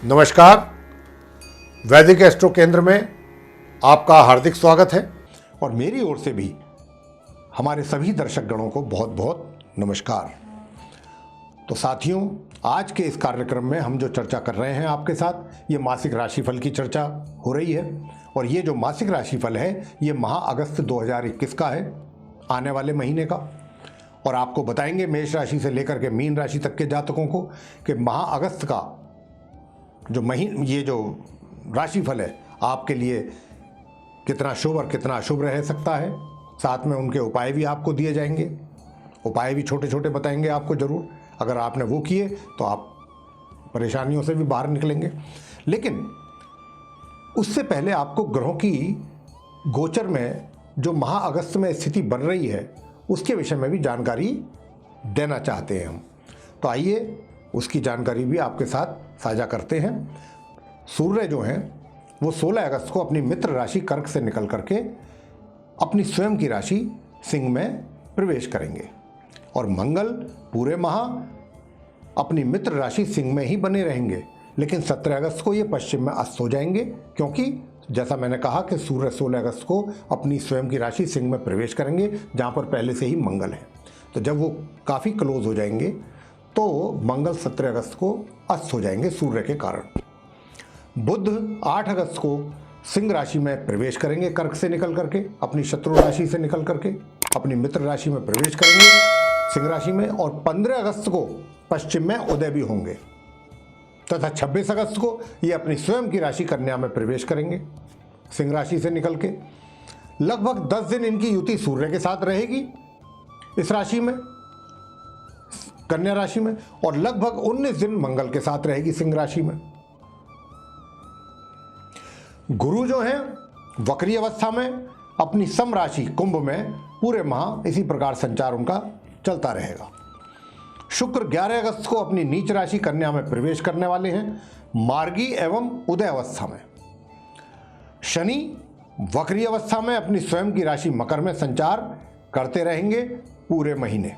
नमस्कार, वैदिक एस्ट्रो केंद्र में आपका हार्दिक स्वागत है और मेरी ओर से भी हमारे सभी दर्शक गणों को बहुत बहुत नमस्कार। तो साथियों, आज के इस कार्यक्रम में हम जो चर्चा कर रहे हैं आपके साथ, ये मासिक राशिफल की चर्चा हो रही है। और ये जो मासिक राशिफल है ये माह अगस्त 2021 का है, आने वाले महीने का। और आपको बताएंगे मेष राशि से लेकर के मीन राशि तक के जातकों को कि माह अगस्त का जो ये जो राशिफल है आपके लिए कितना शुभ और कितना अशुभ रह सकता है। साथ में उनके उपाय भी आपको दिए जाएंगे, उपाय भी छोटे छोटे बताएंगे आपको ज़रूर। अगर आपने वो किए तो आप परेशानियों से भी बाहर निकलेंगे। लेकिन उससे पहले आपको ग्रहों की गोचर में जो माह अगस्त में स्थिति बन रही है उसके विषय में भी जानकारी देना चाहते हैं हम। तो आइए उसकी जानकारी भी आपके साथ साझा करते हैं। सूर्य जो हैं वो 16 अगस्त को अपनी मित्र राशि कर्क से निकल करके अपनी स्वयं की राशि सिंह में प्रवेश करेंगे और मंगल पूरे माह अपनी मित्र राशि सिंह में ही बने रहेंगे। लेकिन 17 अगस्त को ये पश्चिम में अस्त हो जाएंगे, क्योंकि जैसा मैंने कहा कि सूर्य 16 अगस्त को अपनी स्वयं की राशि सिंह में प्रवेश करेंगे, जहाँ पर पहले से ही मंगल है। तो जब वो काफ़ी क्लोज हो जाएंगे तो मंगल 17 अगस्त को अस्त हो जाएंगे सूर्य के कारण। बुध 8 अगस्त को सिंह राशि में प्रवेश करेंगे कर्क से निकल करके, अपनी शत्रु राशि से निकल करके अपनी मित्र राशि में प्रवेश करेंगे सिंह राशि में। और 15 अगस्त को पश्चिम में उदय भी होंगे तथा 26 अगस्त को ये अपनी स्वयं की राशि कन्या में प्रवेश करेंगे सिंह राशि से निकल के। लगभग 10 दिन इनकी युति सूर्य के साथ रहेगी इस राशि में, कन्या राशि में, और लगभग 19 दिन मंगल के साथ रहेगी सिंह राशि में। गुरु जो है वक्री अवस्था में अपनी सम राशि कुंभ में पूरे माह इसी प्रकार संचार उनका चलता रहेगा। शुक्र 11 अगस्त को अपनी नीच राशि कन्या में प्रवेश करने वाले हैं मार्गी एवं उदय अवस्था में। शनि वक्री अवस्था में अपनी स्वयं की राशि मकर में संचार करते रहेंगे पूरे महीने।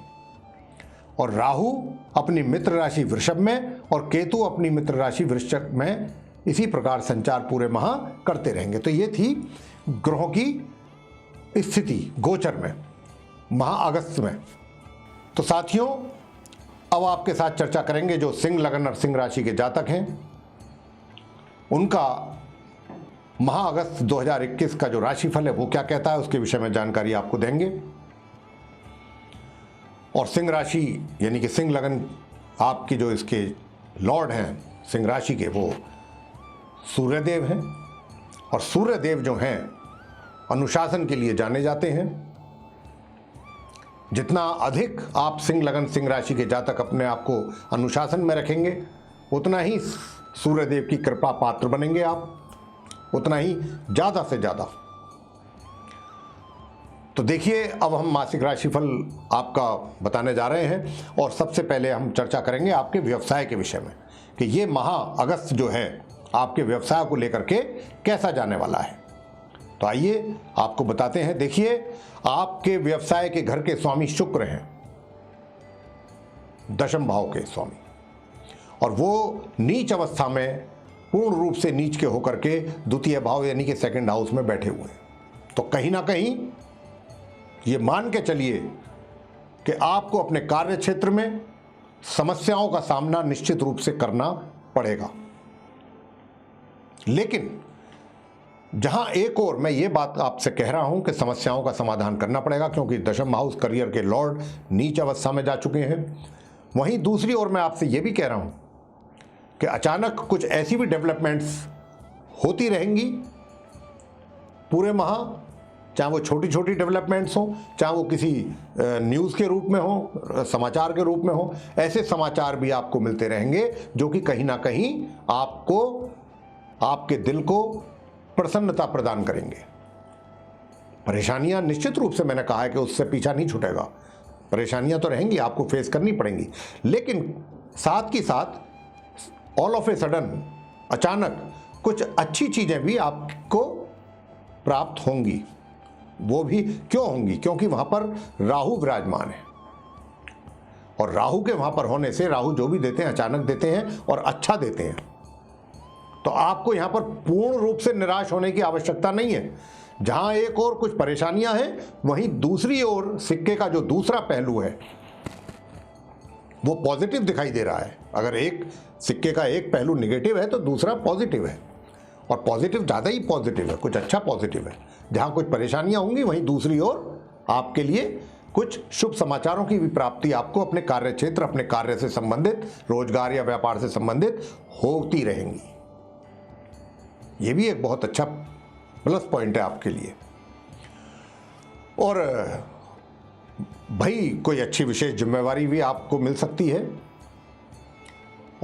और राहु अपनी मित्र राशि वृषभ में और केतु अपनी मित्र राशि वृश्चिक में इसी प्रकार संचार पूरे माह करते रहेंगे। तो ये थी ग्रहों की स्थिति गोचर में माह अगस्त में। तो साथियों, अब आपके साथ चर्चा करेंगे जो सिंह लगन और सिंह राशि के जातक हैं उनका माह अगस्त 2021 का जो राशिफल है वो क्या कहता है, उसके विषय में जानकारी आपको देंगे। और सिंह राशि यानी कि सिंह लगन आपकी जो इसके लॉर्ड हैं सिंह राशि के, वो सूर्यदेव हैं। और सूर्यदेव जो हैं अनुशासन के लिए जाने जाते हैं। जितना अधिक आप सिंह लगन सिंह राशि के जातक अपने आप को अनुशासन में रखेंगे उतना ही सूर्यदेव की कृपा पात्र बनेंगे आप, उतना ही ज़्यादा से ज़्यादा। तो देखिए, अब हम मासिक राशिफल आपका बताने जा रहे हैं और सबसे पहले हम चर्चा करेंगे आपके व्यवसाय के विषय में कि ये माह अगस्त जो है आपके व्यवसाय को लेकर के कैसा जाने वाला है। तो आइए आपको बताते हैं। देखिए, आपके व्यवसाय के घर के स्वामी शुक्र हैं, दशम भाव के स्वामी, और वो नीच अवस्था में पूर्ण रूप से नीच के होकर के द्वितीय भाव यानी कि सेकंड हाउस में बैठे हुए हैं। तो कहीं ना कहीं ये मान के चलिए कि आपको अपने कार्य क्षेत्र में समस्याओं का सामना निश्चित रूप से करना पड़ेगा। लेकिन जहां एक और मैं ये बात आपसे कह रहा हूं कि समस्याओं का समाधान करना पड़ेगा क्योंकि दशम हाउस करियर के लॉर्ड नीच अवस्था में जा चुके हैं, वहीं दूसरी ओर मैं आपसे ये भी कह रहा हूं कि अचानक कुछ ऐसी भी डेवलपमेंट्स होती रहेंगी पूरे माह, चाहे वो छोटी छोटी डेवलपमेंट्स हों, चाहे वो किसी न्यूज़ के रूप में हो, समाचार के रूप में हो। ऐसे समाचार भी आपको मिलते रहेंगे जो कि कहीं ना कहीं आपको, आपके दिल को प्रसन्नता प्रदान करेंगे। परेशानियां निश्चित रूप से मैंने कहा है कि उससे पीछा नहीं छूटेगा, परेशानियां तो रहेंगी, आपको फेस करनी पड़ेंगी। लेकिन साथ ही साथ ऑल ऑफ ए सडन अचानक कुछ अच्छी चीज़ें भी आपको प्राप्त होंगी। वो भी क्यों होंगी? क्योंकि वहाँ पर राहु विराजमान है और राहु के वहाँ पर होने से राहु जो भी देते हैं अचानक देते हैं और अच्छा देते हैं। तो आपको यहां पर पूर्ण रूप से निराश होने की आवश्यकता नहीं है। जहां एक और कुछ परेशानियां हैं, वहीं दूसरी ओर सिक्के का जो दूसरा पहलू है वो पॉजिटिव दिखाई दे रहा है। अगर एक सिक्के का एक पहलू निगेटिव है तो दूसरा पॉजिटिव है, और पॉजिटिव ज़्यादा ही पॉजिटिव है, कुछ अच्छा पॉजिटिव है। जहां कुछ परेशानियां होंगी वहीं दूसरी ओर आपके लिए कुछ शुभ समाचारों की भी प्राप्ति आपको अपने कार्य क्षेत्र, अपने कार्य से संबंधित, रोजगार या व्यापार से संबंधित होती रहेंगी। यह भी एक बहुत अच्छा प्लस पॉइंट है आपके लिए। और भाई कोई अच्छी विशेष जिम्मेवारी भी आपको मिल सकती है,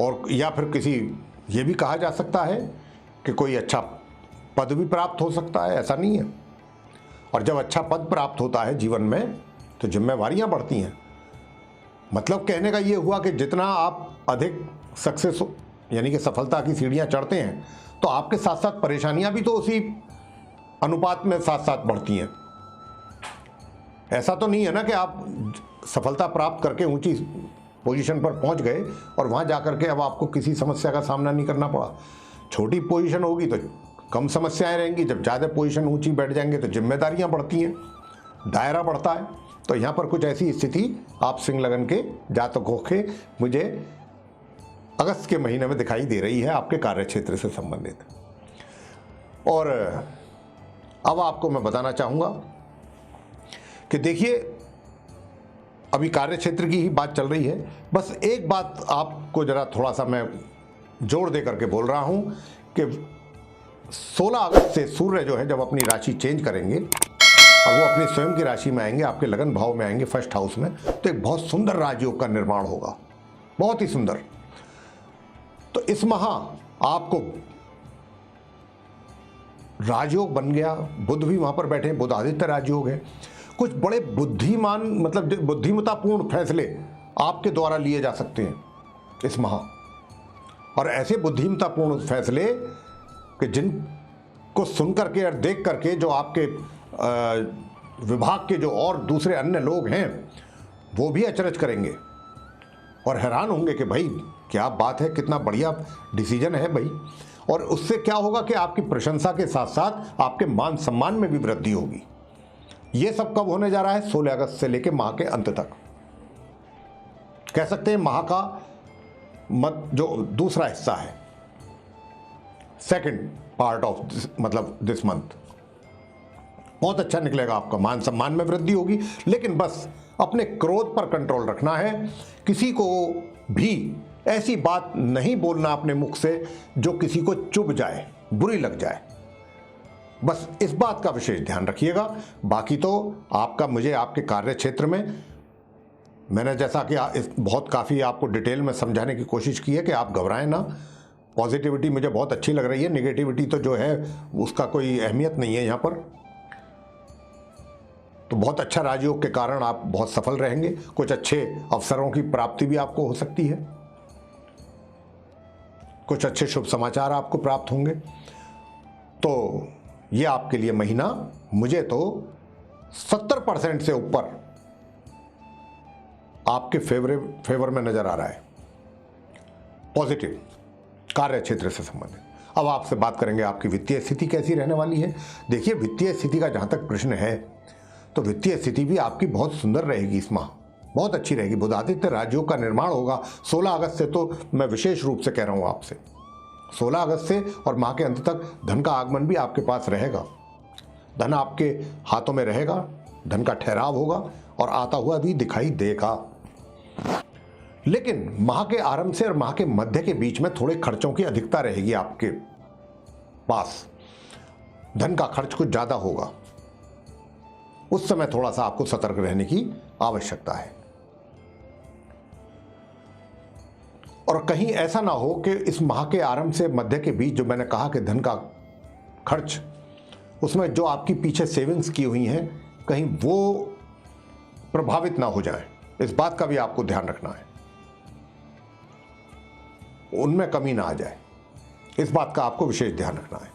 और या फिर किसी, ये भी कहा जा सकता है कि कोई अच्छा पद भी प्राप्त हो सकता है, ऐसा नहीं है। और जब अच्छा पद प्राप्त होता है जीवन में तो जिम्मेवारियां बढ़ती हैं। मतलब कहने का ये हुआ कि जितना आप अधिक सक्सेस यानी कि सफलता की सीढ़ियां चढ़ते हैं तो आपके साथ साथ परेशानियां भी तो उसी अनुपात में साथ साथ बढ़ती हैं। ऐसा तो नहीं है ना कि आप सफलता प्राप्त करके ऊंची पोजीशन पर पहुंच गए और वहां जाकर के अब आपको किसी समस्या का सामना नहीं करना पड़ा। छोटी पोजीशन होगी तो कम समस्याएं रहेंगी, जब ज़्यादा पोजीशन ऊंची बैठ जाएंगे तो जिम्मेदारियां बढ़ती हैं, दायरा बढ़ता है। तो यहाँ पर कुछ ऐसी स्थिति आप सिंह लगन के जातकों के मुझे अगस्त के महीने में दिखाई दे रही है आपके कार्य क्षेत्र से संबंधित। और अब आपको मैं बताना चाहूँगा कि देखिए, अभी कार्य क्षेत्र की ही बात चल रही है, बस एक बात आपको ज़रा थोड़ा सा मैं जोर दे करके बोल रहा हूँ कि 16 अगस्त से सूर्य जो है जब अपनी राशि चेंज करेंगे और वो अपनी स्वयं की राशि में आएंगे, आपके लगन भाव में आएंगे, फर्स्ट हाउस में, तो एक बहुत सुंदर राजयोग का निर्माण होगा, बहुत ही सुंदर। तो इस माह आपको राजयोग बन गया, बुध भी वहां पर बैठे हैं, बुध आदित्य राजयोग है। कुछ बड़े बुद्धिमान मतलब बुद्धिमत्तापूर्ण फैसले आपके द्वारा लिए जा सकते हैं इस माह, और ऐसे बुद्धिमत्तापूर्ण फैसले कि जिनको सुन करके और देख करके जो आपके विभाग के जो और दूसरे अन्य लोग हैं वो भी अचरज करेंगे और हैरान होंगे कि भाई क्या बात है, कितना बढ़िया डिसीजन है भाई। और उससे क्या होगा कि आपकी प्रशंसा के साथ साथ आपके मान सम्मान में भी वृद्धि होगी। ये सब कब होने जा रहा है? 16 अगस्त से लेकर माह के अंत तक। कह सकते हैं माह का जो दूसरा हिस्सा है, सेकंड पार्ट ऑफ मतलब दिस मंथ, बहुत अच्छा निकलेगा। आपका मान सम्मान में वृद्धि होगी, लेकिन बस अपने क्रोध पर कंट्रोल रखना है। किसी को भी ऐसी बात नहीं बोलना अपने मुख से जो किसी को चुभ जाए, बुरी लग जाए। बस इस बात का विशेष ध्यान रखिएगा। बाकी तो आपका, मुझे आपके कार्य क्षेत्र में मैंने जैसा कि बहुत काफ़ी आपको डिटेल में समझाने की कोशिश की है कि आप घबराएं ना। पॉजिटिविटी मुझे बहुत अच्छी लग रही है, नेगेटिविटी तो जो है उसका कोई अहमियत नहीं है यहाँ पर। तो बहुत अच्छा राजयोग के कारण आप बहुत सफल रहेंगे। कुछ अच्छे अवसरों की प्राप्ति भी आपको हो सकती है, कुछ अच्छे शुभ समाचार आपको प्राप्त होंगे। तो ये आपके लिए महीना मुझे तो 70% से ऊपर आपके फेवर में नजर आ रहा है, पॉजिटिव कार्य क्षेत्र से संबंधित। अब आपसे बात करेंगे आपकी वित्तीय स्थिति कैसी रहने वाली है। देखिए, वित्तीय स्थिति का जहां तक प्रश्न है तो वित्तीय स्थिति भी आपकी बहुत सुंदर रहेगी इस माह, बहुत अच्छी रहेगी। बुधादित्य राजयोग का निर्माण होगा 16 अगस्त से, तो मैं विशेष रूप से कह रहा हूं आपसे 16 अगस्त से और माह के अंत तक धन का आगमन भी आपके पास रहेगा। धन आपके हाथों में रहेगा, धन का ठहराव होगा और आता हुआ भी दिखाई देगा। लेकिन माह के आरंभ से और माह के मध्य के बीच में थोड़े खर्चों की अधिकता रहेगी आपके पास, धन का खर्च कुछ ज्यादा होगा। उस समय थोड़ा सा आपको सतर्क रहने की आवश्यकता है। और कहीं ऐसा ना हो कि इस माह के आरंभ से मध्य के बीच जो मैंने कहा कि धन का खर्च, उसमें जो आपकी पीछे सेविंग्स की हुई हैं कहीं वो प्रभावित ना हो जाए, इस बात का भी आपको ध्यान रखना है, उनमें कमी ना आ जाए, इस बात का आपको विशेष ध्यान रखना है।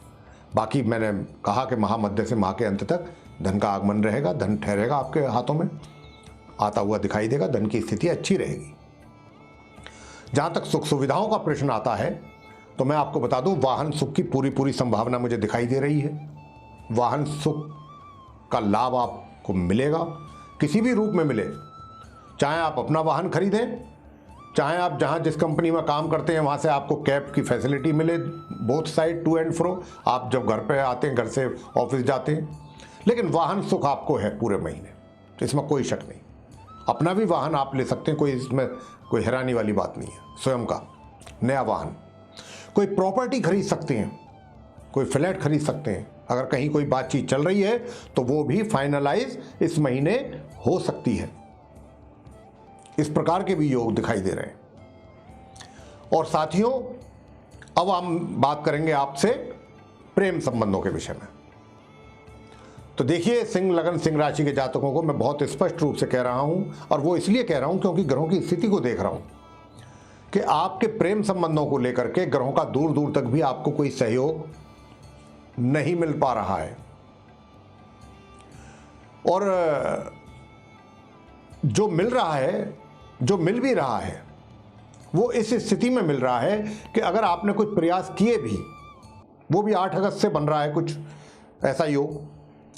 बाकी मैंने कहा कि माह मध्य से माह के अंत तक धन का आगमन रहेगा, धन ठहरेगा आपके हाथों में, आता हुआ दिखाई देगा, धन की स्थिति अच्छी रहेगी। जहां तक सुख सुविधाओं का प्रश्न आता है तो मैं आपको बता दूं, वाहन सुख की पूरी पूरी संभावना मुझे दिखाई दे रही है। वाहन सुख का लाभ आपको मिलेगा, किसी भी रूप में मिले, चाहे आप अपना वाहन खरीदें, चाहे आप जहां जिस कंपनी में काम करते हैं वहां से आपको कैब की फैसिलिटी मिले, both side to and fro, आप जब घर पे आते हैं, घर से ऑफिस जाते हैं, लेकिन वाहन सुख आपको है पूरे महीने, तो इसमें कोई शक नहीं। अपना भी वाहन आप ले सकते हैं, कोई इसमें कोई हैरानी वाली बात नहीं है। स्वयं का नया वाहन, कोई प्रॉपर्टी खरीद सकते हैं, कोई फ्लैट खरीद सकते हैं, अगर कहीं कोई बातचीत चल रही है तो वो भी फाइनलाइज इस महीने हो सकती है। इस प्रकार के भी योग दिखाई दे रहे हैं। और साथियों, अब हम बात करेंगे आपसे प्रेम संबंधों के विषय में। तो देखिए, सिंह लगन सिंह राशि के जातकों को मैं बहुत स्पष्ट रूप से कह रहा हूं, और वो इसलिए कह रहा हूं क्योंकि ग्रहों की स्थिति को देख रहा हूं कि आपके प्रेम संबंधों को लेकर के ग्रहों का दूर दूर तक भी आपको कोई सहयोग नहीं मिल पा रहा है। और जो मिल रहा है, जो मिल भी रहा है, वो इस स्थिति में मिल रहा है कि अगर आपने कुछ प्रयास किए भी, वो भी 8 अगस्त से बन रहा है कुछ ऐसा योग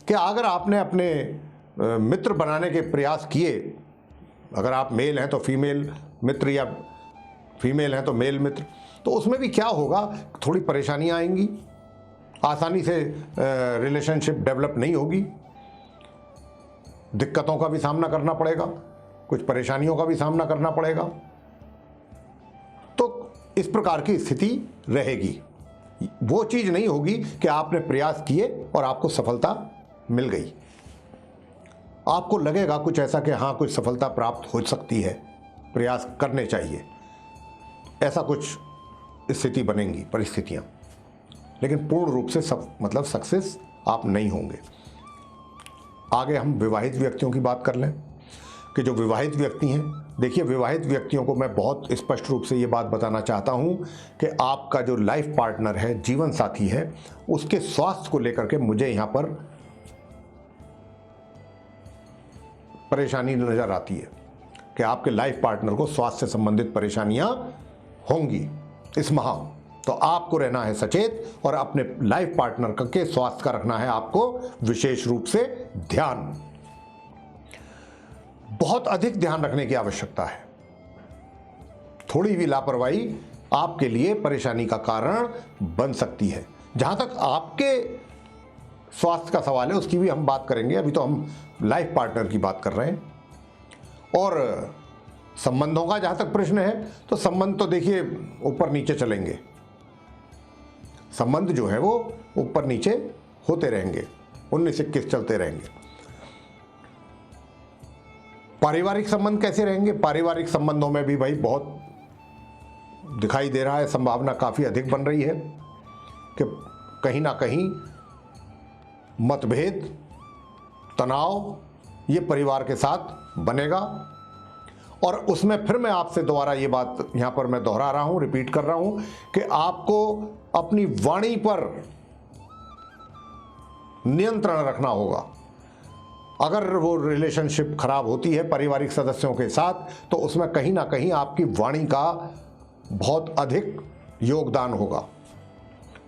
कि अगर आपने अपने मित्र बनाने के प्रयास किए, अगर आप मेल हैं तो फीमेल मित्र, या फीमेल हैं तो मेल मित्र, तो उसमें भी क्या होगा, थोड़ी परेशानियां आएंगी, आसानी से रिलेशनशिप डेवलप नहीं होगी, दिक्कतों का भी सामना करना पड़ेगा, कुछ परेशानियों का भी सामना करना पड़ेगा। तो इस प्रकार की स्थिति रहेगी। वो चीज नहीं होगी कि आपने प्रयास किए और आपको सफलता मिल गई। आपको लगेगा कुछ ऐसा कि हाँ, कुछ सफलता प्राप्त हो सकती है, प्रयास करने चाहिए, ऐसा कुछ स्थिति बनेंगी, परिस्थितियां, लेकिन पूर्ण रूप से मतलब सक्सेस आप नहीं होंगे। आगे हम विवाहित व्यक्तियों की बात कर लें कि जो विवाहित व्यक्ति हैं, देखिए, विवाहित व्यक्तियों को मैं बहुत स्पष्ट रूप से ये बात बताना चाहता हूं कि आपका जो लाइफ पार्टनर है, जीवन साथी है, उसके स्वास्थ्य को लेकर के मुझे यहां पर परेशानी नजर आती है कि आपके लाइफ पार्टनर को स्वास्थ्य से संबंधित परेशानियां होंगी इस माह। तो आपको रहना है सचेत और अपने लाइफ पार्टनर के स्वास्थ्य का रखना है आपको विशेष रूप से ध्यान। बहुत अधिक ध्यान रखने की आवश्यकता है। थोड़ी भी लापरवाही आपके लिए परेशानी का कारण बन सकती है। जहां तक आपके स्वास्थ्य का सवाल है, उसकी भी हम बात करेंगे, अभी तो हम लाइफ पार्टनर की बात कर रहे हैं। और संबंधों का जहां तक प्रश्न है, तो संबंध तो देखिए ऊपर नीचे चलेंगे, संबंध जो है वो ऊपर नीचे होते रहेंगे, 19-21 चलते रहेंगे। पारिवारिक संबंध कैसे रहेंगे? पारिवारिक संबंधों में भी भाई बहुत दिखाई दे रहा है, संभावना काफी अधिक बन रही है कि कहीं ना कहीं मतभेद, तनाव ये परिवार के साथ बनेगा। और उसमें फिर मैं आपसे दोबारा ये बात यहां पर मैं दोहरा रहा हूं, रिपीट कर रहा हूं कि आपको अपनी वाणी पर नियंत्रण रखना होगा। अगर वो रिलेशनशिप खराब होती है पारिवारिक सदस्यों के साथ, तो उसमें कहीं ना कहीं आपकी वाणी का बहुत अधिक योगदान होगा।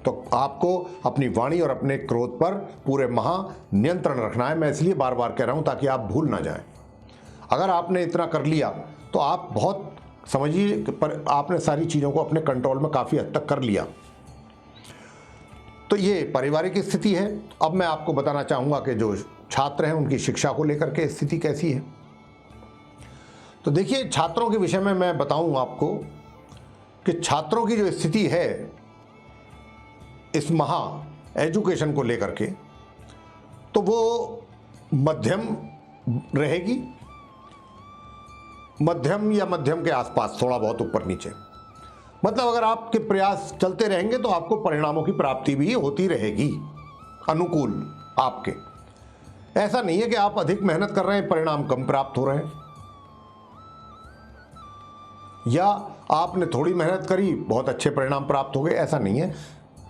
तो आपको अपनी वाणी और अपने क्रोध पर पूरे माह नियंत्रण रखना है। मैं इसलिए बार बार कह रहा हूं ताकि आप भूल ना जाएं। अगर आपने इतना कर लिया तो आप बहुत समझिए, पर आपने सारी चीज़ों को अपने कंट्रोल में काफ़ी हद तक कर लिया। तो ये पारिवारिक स्थिति है। अब मैं आपको बताना चाहूँगा कि जो छात्र हैं उनकी शिक्षा को लेकर के स्थिति कैसी है। तो देखिए, छात्रों के विषय में मैं बताऊँ आपको कि छात्रों की जो स्थिति है इस माह एजुकेशन को लेकर के, तो वो मध्यम रहेगी, मध्यम या मध्यम के आसपास, थोड़ा बहुत ऊपर नीचे। मतलब अगर आपके प्रयास चलते रहेंगे तो आपको परिणामों की प्राप्ति भी होती रहेगी, अनुकूल आपके। ऐसा नहीं है कि आप अधिक मेहनत कर रहे हैं, परिणाम कम प्राप्त हो रहे हैं, या आपने थोड़ी मेहनत करी, बहुत अच्छे परिणाम प्राप्त हो गए, ऐसा नहीं है।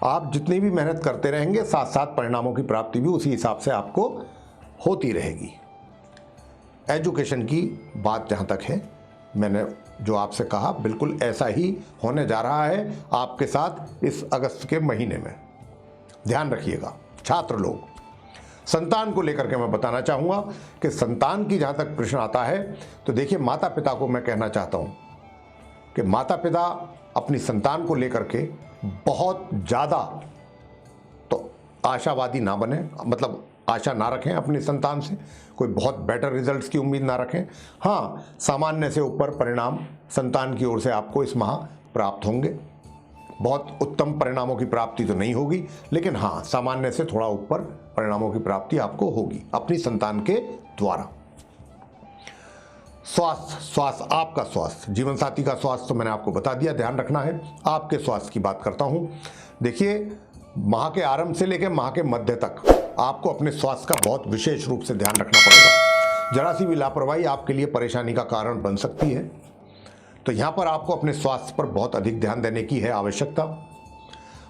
आप जितनी भी मेहनत करते रहेंगे, साथ साथ परिणामों की प्राप्ति भी उसी हिसाब से आपको होती रहेगी। एजुकेशन की बात जहाँ तक है, मैंने जो आपसे कहा बिल्कुल ऐसा ही होने जा रहा है आपके साथ इस अगस्त के महीने में। ध्यान रखिएगा छात्र लोग। संतान को लेकर के मैं बताना चाहूँगा कि संतान की जहाँ तक प्रश्न आता है तो देखिए, माता पिता को मैं कहना चाहता हूँ कि माता पिता अपनी संतान को लेकर के बहुत ज़्यादा तो आशावादी ना बने, मतलब आशा ना रखें अपनी संतान से, कोई बहुत बेटर रिजल्ट्स की उम्मीद ना रखें। हाँ, सामान्य से ऊपर परिणाम संतान की ओर से आपको इस माह प्राप्त होंगे। बहुत उत्तम परिणामों की प्राप्ति तो नहीं होगी, लेकिन हाँ, सामान्य से थोड़ा ऊपर परिणामों की प्राप्ति आपको होगी अपनी संतान के द्वारा। स्वास्थ्य, आपका स्वास्थ्य, जीवन साथी का स्वास्थ्य तो मैंने आपको बता दिया, ध्यान रखना है। आपके स्वास्थ्य की बात करता हूं। देखिए, माह के आरंभ से लेकर माह के मध्य तक आपको अपने स्वास्थ्य का बहुत विशेष रूप से ध्यान रखना पड़ेगा। जरा सी भी लापरवाही आपके लिए परेशानी का कारण बन सकती है, तो यहां पर आपको अपने स्वास्थ्य पर बहुत अधिक ध्यान देने की है आवश्यकता।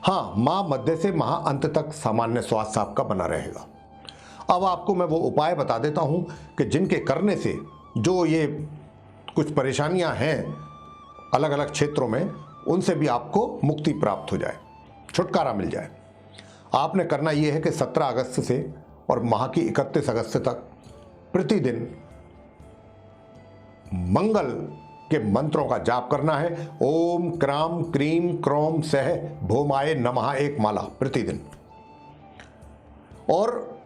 हाँ, माह मध्य से माह अंत तक सामान्य स्वास्थ्य आपका बना रहेगा। अब आपको मैं वो उपाय बता देता हूं कि जिनके करने से जो ये कुछ परेशानियां हैं अलग अलग क्षेत्रों में, उनसे भी आपको मुक्ति प्राप्त हो जाए, छुटकारा मिल जाए। आपने करना यह है कि 17 अगस्त से और माह की 31 अगस्त तक प्रतिदिन मंगल के मंत्रों का जाप करना है। ओम क्राम क्रीम क्रोम सह भौमाय नमः एक माला प्रतिदिन। और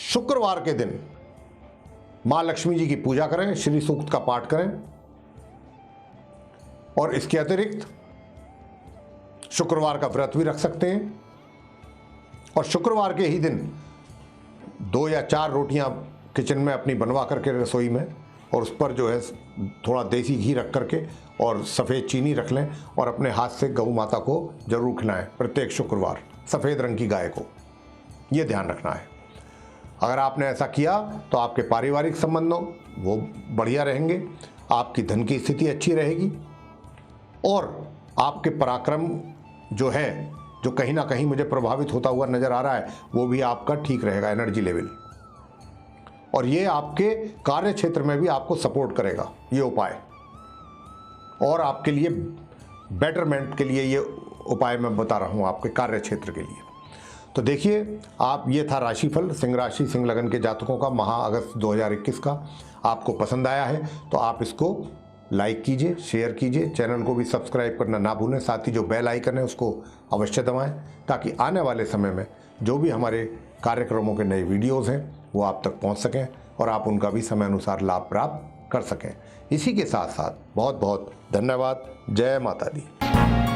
शुक्रवार के दिन मां लक्ष्मी जी की पूजा करें, श्री सूक्त का पाठ करें। और इसके अतिरिक्त शुक्रवार का व्रत भी रख सकते हैं। और शुक्रवार के ही दिन 2 या 4 रोटियां किचन में अपनी बनवा करके रसोई में, और उस पर जो है थोड़ा देसी घी रख करके और सफ़ेद चीनी रख लें और अपने हाथ से गऊ माता को जरूर खिलाएं प्रत्येक शुक्रवार, सफ़ेद रंग की गाय को। ये ध्यान रखना है। अगर आपने ऐसा किया तो आपके पारिवारिक संबंधों वो बढ़िया रहेंगे, आपकी धन की स्थिति अच्छी रहेगी, और आपके पराक्रम जो है, जो कहीं ना कहीं मुझे प्रभावित होता हुआ नजर आ रहा है, वो भी आपका ठीक रहेगा, एनर्जी लेवल। और ये आपके कार्य क्षेत्र में भी आपको सपोर्ट करेगा ये उपाय, और आपके लिए बेटरमेंट के लिए ये उपाय मैं बता रहा हूँ आपके कार्य क्षेत्र के लिए। तो देखिए, आप, ये था राशिफल सिंह राशि सिंह लगन के जातकों का माह अगस्त 2021 का। आपको पसंद आया है तो आप इसको लाइक कीजिए, शेयर कीजिए, चैनल को भी सब्सक्राइब करना ना भूलें। साथ ही जो बेल आइकन है उसको अवश्य दबाएं, ताकि आने वाले समय में जो भी हमारे कार्यक्रमों के नए वीडियोज़ हैं वो आप तक पहुंच सकें और आप उनका भी समय अनुसार लाभ प्राप्त कर सकें। इसी के साथ साथ बहुत बहुत धन्यवाद। जय माता दी।